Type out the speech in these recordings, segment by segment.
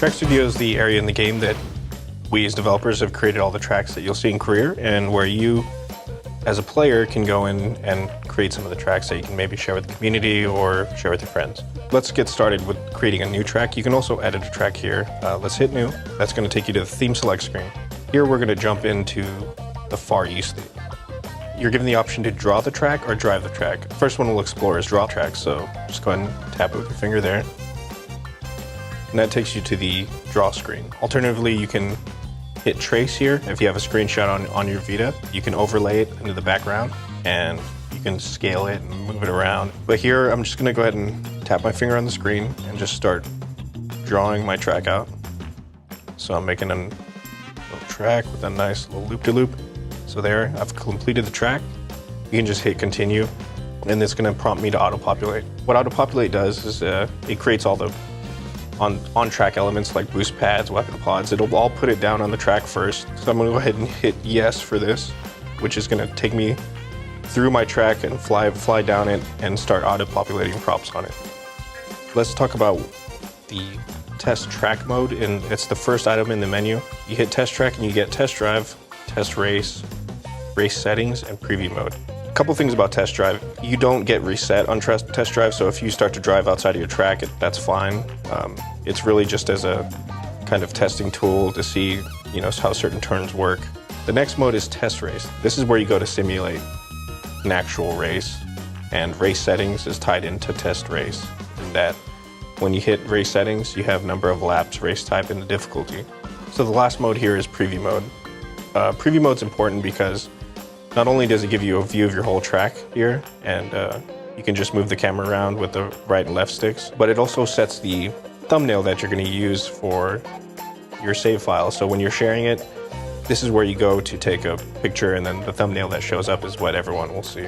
Track Studio is the area in the game that we as developers have created all the tracks that you'll see in Career, and where you, as a player, can go in and create some of the tracks that you can maybe share with the community or share with your friends. Let's get started with creating a new track. You can also edit a track here. Let's hit New. That's going to take you to the Theme Select screen. Here we're going to jump into the Far East. You're given the option to draw the track or drive the track. The first one we'll explore is draw track, so just go ahead and tap it with your finger there. And that takes you to the draw screen. Alternatively, you can hit trace here. If you have a screenshot on your Vita, you can overlay it into the background and you can scale it and move it around. But here, I'm just gonna go ahead and tap my finger on the screen and just start drawing my track out. So I'm making a little track with a nice little loop-de-loop. So there, I've completed the track. You can just hit continue, and it's gonna prompt me to auto-populate. What auto-populate does is it creates all the on-track elements like boost pads, weapon pods. It'll all put it down on the track first. So I'm gonna go ahead and hit yes for this, which is gonna take me through my track and fly down it and start auto-populating props on it. Let's talk about the test track mode, and it's the first item in the menu. You hit test track and you get test drive, test race, race settings, and preview mode. A couple things about test drive. You don't get reset on test drive, so if you start to drive outside of your track, that's fine. It's really just as a kind of testing tool to see, how certain turns work. The next mode is test race. This is where you go to simulate an actual race, and race settings is tied into test race. And that when you hit race settings, you have number of laps, race type, and the difficulty. So the last mode here is preview mode. Preview mode's important because not only does it give you a view of your whole track here, and you can just move the camera around with the right and left sticks, but it also sets the thumbnail that you're going to use for your save file. So when you're sharing it, this is where you go to take a picture, and then the thumbnail that shows up is what everyone will see.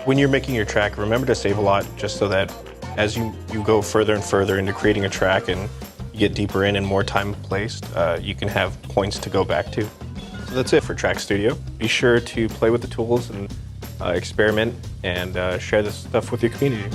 When you're making your track, remember to save a lot, just so that as you go further and further into creating a track and you get deeper in and more time placed, you can have points to go back to. So that's it for Track Studio. Be sure to play with the tools and experiment and share this stuff with your community.